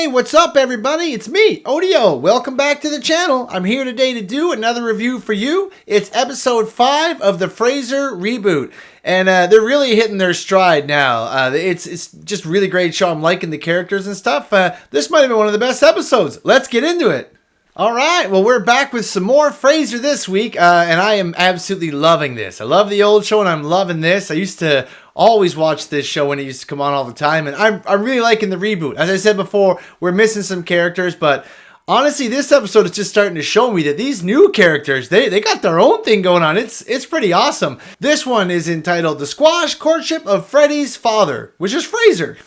Hey, what's up everybody? It's me, Odio. Welcome back to the channel. I'm here today to do another review for you. It's episode 5 of the Frasier reboot. And they're really hitting their stride now. It's just really great show. I'm liking the characters and stuff. This might have been one of the best episodes. Let's get into it. All right, well, we're back with some more Frasier this week, and I am absolutely loving this. I love the old show, and I'm loving this. I used to always watch this show when it used to come on all the time, and I'm really liking the reboot. As I said before, we're missing some characters, but honestly, this episode is just starting to show me that these new characters, they got their own thing going on. It's pretty awesome. This one is entitled The Squash Courtship of Freddie's Father, which is Frasier.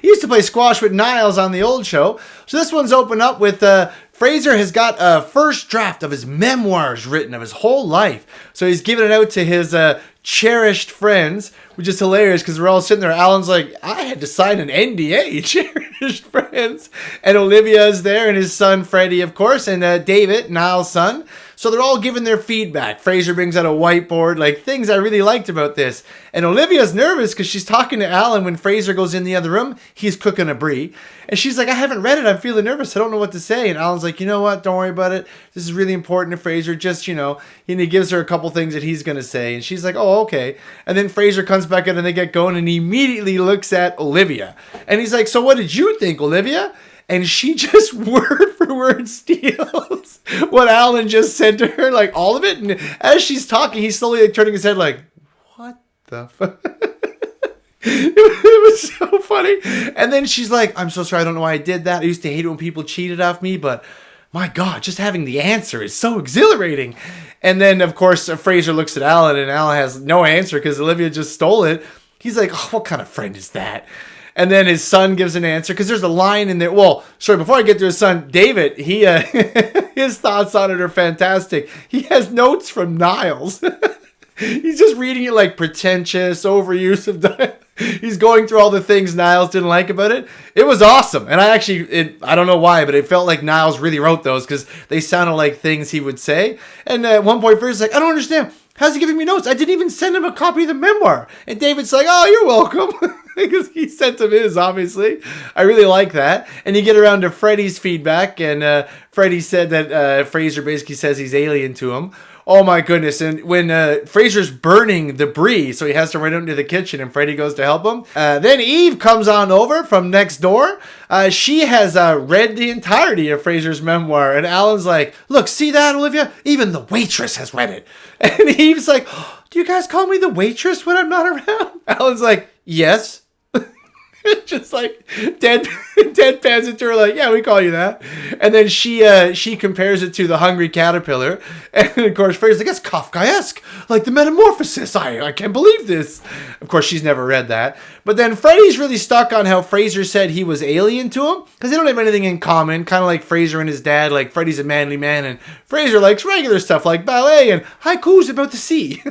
He used to play squash with Niles on the old show. So this one's opened up with Frasier has got a first draft of his memoirs written of his whole life. So he's giving it out to his cherished friends, which is hilarious because we're all sitting there. Alan's like, I had to sign an NDA, cherished friends. And Olivia's there and his son, Freddie, of course, and David, Niles' son. So they're all giving their feedback. Frasier brings out a whiteboard, like things I really liked about this. And Olivia's nervous because she's talking to Alan when Frasier goes in the other room. He's cooking a brie. And she's like, I haven't read it. I'm feeling nervous. I don't know what to say. And Alan's like, you know what? Don't worry about it. This is really important to Frasier. Just, and he gives her a couple things that he's going to say. And she's like, oh, okay. And then Frasier comes back in and they get going and he immediately looks at Olivia. And he's like, so what did you think, Olivia? And she just word for word steals what Alan just said to her, like all of it. And as she's talking, he's slowly turning his head like, what the fuck? It was so funny. And then she's like, I'm so sorry. I don't know why I did that. I used to hate it when people cheated off me, but my God, just having the answer is so exhilarating. And then, of course, Frasier looks at Alan and Alan has no answer because Olivia just stole it. He's like, oh, what kind of friend is that? And then his son gives an answer because there's a line in there. Well, sorry, before I get to his son, David, he his thoughts on it are fantastic. He has notes from Niles. He's just reading it like pretentious, overuse of dialogue. He's going through all the things Niles didn't like about it. It was awesome. And I don't know why, but it felt like Niles really wrote those because they sounded like things he would say. And at one point, Fraser's like, I don't understand. How's he giving me notes? I didn't even send him a copy of the memoir. And David's like, oh, you're welcome. Because he sent him his, obviously. I really like that. And you get around to Freddie's feedback. And Freddie said that Frasier basically says he's alien to him. Oh my goodness. And when Frasier's burning the brie, so he has to run into the kitchen and Freddie goes to help him. Then Eve comes on over from next door. She has read the entirety of Frasier's memoir. And Alan's like, look, see that, Olivia? Even the waitress has read it. And Eve's like, oh, do you guys call me the waitress when I'm not around? Alan's like, yes. Just like deadpans it to her like, yeah, we call you that. And then she compares it to the Hungry Caterpillar. And of course, Frasier's like, it's Kafkaesque. Like the Metamorphosis. I can't believe this. Of course, she's never read that. But then Freddie's really stuck on how Frasier said he was alien to him. Because they don't have anything in common. Kind of like Frasier and his dad. Like Freddie's a manly man. And Frasier likes regular stuff like ballet and haikus about the sea.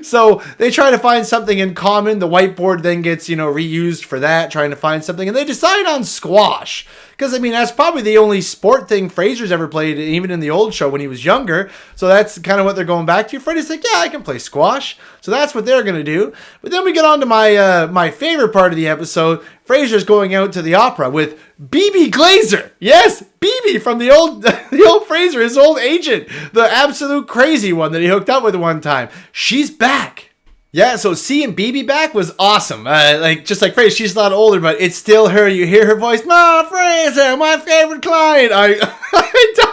So they try to find something in common. The whiteboard then gets, reused for that, trying to find something. And they decide on squash. Because, that's probably the only sport thing Frasier's ever played, even in the old show when he was younger. So that's kind of what they're going back to. Freddie's like, yeah, I can play squash. So that's what they're going to do. But then we get on to my favorite part of the episode. Frasier's going out to the opera with Bebe Glazer. Yes, Bebe from the old Frasier, his old agent. The absolute crazy one that he hooked up with one time. She's back. Yeah, so seeing Bebe back was awesome. Just like Frasier, she's a lot older, but it's still her. You hear her voice, Ma Frasier, my favorite client. I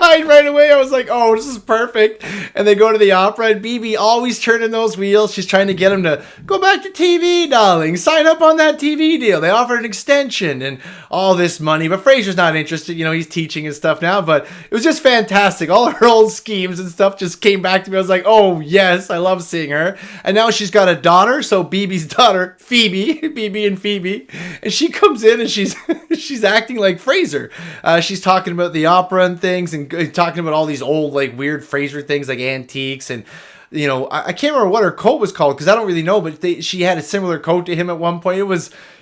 died right away. I was like, oh, this is perfect. And they go to the opera, and Bebe always turning those wheels. She's trying to get him to go back to TV, darling. Sign up on that TV deal. They offered an extension and all this money, but Frasier's not interested. He's teaching and stuff now, but it was just fantastic. All her old schemes and stuff just came back to me. I was like, oh, yes, I love seeing her. And now she's got a daughter, so Bebe's daughter, Phoebe, Bebe and Phoebe, and she comes in and she's acting like Frasier. She's talking about the opera and things, and talking about all these old weird Frasier things like antiques, and I can't remember what her coat was called because I don't really know, but she had a similar coat to him at one point.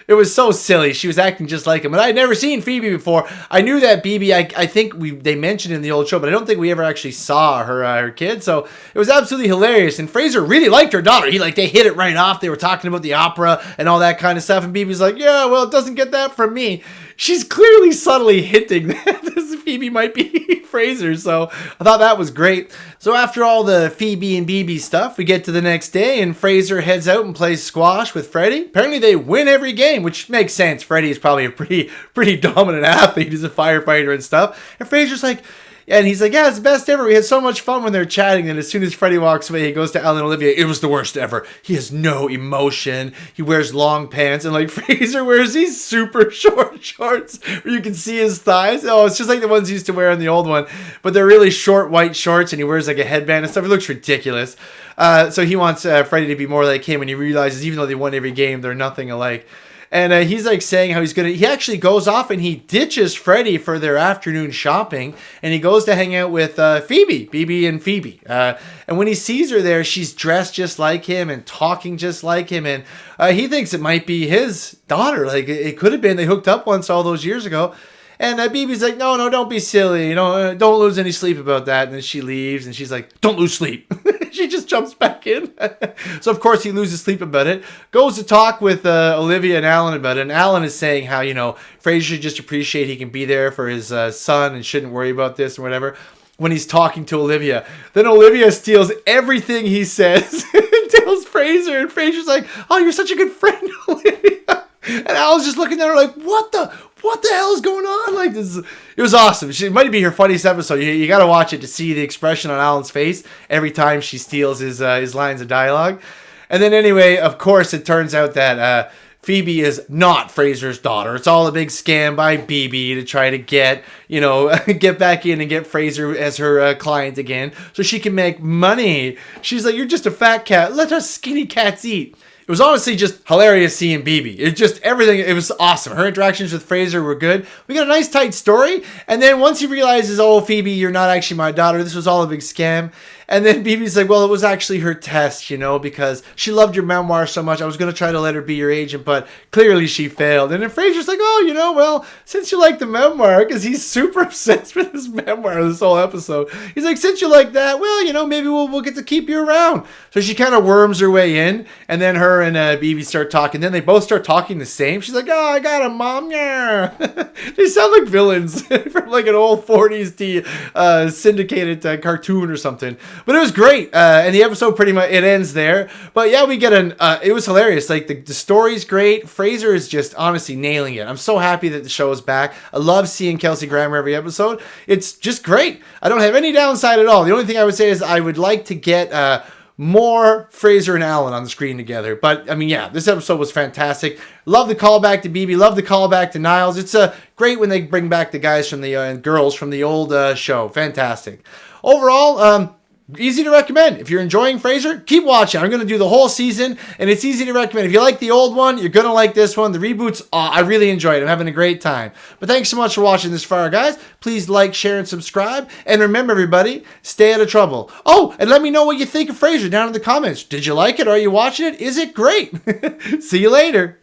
It was so silly. She was acting just like him. And I had never seen Phoebe before. I knew that Bebe, I think they mentioned in the old show, but I don't think we ever actually saw her kid. So it was absolutely hilarious. And Frasier really liked her daughter. They hit it right off. They were talking about the opera and all that kind of stuff. And Bebe's like, yeah, well, it doesn't get that from me. she's clearly subtly hinting that this Phoebe might be Frasier. So I thought that was great. So after all the Phoebe and Bebe stuff, we get to the next day and Frasier heads out and plays squash with Freddie. Apparently they win every game, which makes sense. Freddie is probably a pretty dominant athlete. He's a firefighter and stuff. And Frasier's like, and he's like, yeah, it's the best ever. We had so much fun when they're chatting. And as soon as Freddie walks away, he goes to Alan and Olivia. It was the worst ever. He has no emotion. He wears long pants. And like Frasier wears these super short shorts where you can see his thighs. Oh, it's just like the ones he used to wear in the old one. But they're really short white shorts. And he wears like a headband and stuff. It looks ridiculous. So he wants Freddie to be more like him. And he realizes even though they won every game, they're nothing alike. And he's like saying how he actually goes off and he ditches Freddie for their afternoon shopping. And he goes to hang out with Bebe and Phoebe. And when he sees her there, she's dressed just like him and talking just like him. And he thinks it might be his daughter. Like it could have been. They hooked up once all those years ago. And Bebe's like, no, don't be silly. Don't lose any sleep about that. And then she leaves and she's like, don't lose sleep. She just jumps back in. So, of course, he loses sleep about it. Goes to talk with Olivia and Alan about it. And Alan is saying how, Frasier should just appreciate he can be there for his son and shouldn't worry about this or whatever. When he's talking to Olivia. Then Olivia steals everything he says and tells Frasier. And Frasier's like, oh, you're such a good friend, Olivia. And Alan's just looking at her like, what the hell is going on? Like this, it was awesome. It might be her funniest episode. You got to watch it to see the expression on Alan's face every time she steals his lines of dialogue. And then anyway, of course, it turns out that Phoebe is not Frasier's daughter. It's all a big scam by Bebe to try to get back in and get Frasier as her client again, so she can make money. She's like, you're just a fat cat. Let us skinny cats eat. It was honestly just hilarious seeing Bebe. It just everything. It was awesome. Her interactions with Frasier were good. We got a nice tight story. And then once he realizes, oh, Phoebe, you're not actually my daughter. This was all a big scam. And then Bebe's like, well, it was actually her test, because she loved your memoir so much. I was going to try to let her be your agent, but clearly she failed. And then Frasier's like, oh, well, since you like the memoir, because he's super obsessed with his memoir this whole episode. He's like, since you like that, well, maybe we'll get to keep you around. So she kind of worms her way in. And then her and Bebe start talking. Then they both start talking the same. She's like, oh, I got a mom. Yeah. They sound like villains from like an old 40s syndicated cartoon or something. But it was great, and the episode pretty much, it ends there. But yeah, we get it was hilarious. Like, the story's great. Frasier is just honestly nailing it. I'm so happy that the show is back. I love seeing Kelsey Grammer every episode. It's just great. I don't have any downside at all. The only thing I would say is I would like to get more Frasier and Alan on the screen together. But, I mean, yeah, this episode was fantastic. Love the callback to Bebe. Love the callback to Niles. It's great when they bring back the guys from the and girls from the old show. Fantastic. Overall, easy to recommend. If you're enjoying Frasier, keep watching. I'm going to do the whole season, and it's easy to recommend. If you like the old one, you're going to like this one. The reboots, I really enjoyed it. I'm having a great time. But thanks so much for watching this far, guys. Please like, share, and subscribe. And remember, everybody, stay out of trouble. Oh, and let me know what you think of Frasier down in the comments. Did you like it? Are you watching it? Is it great? See you later.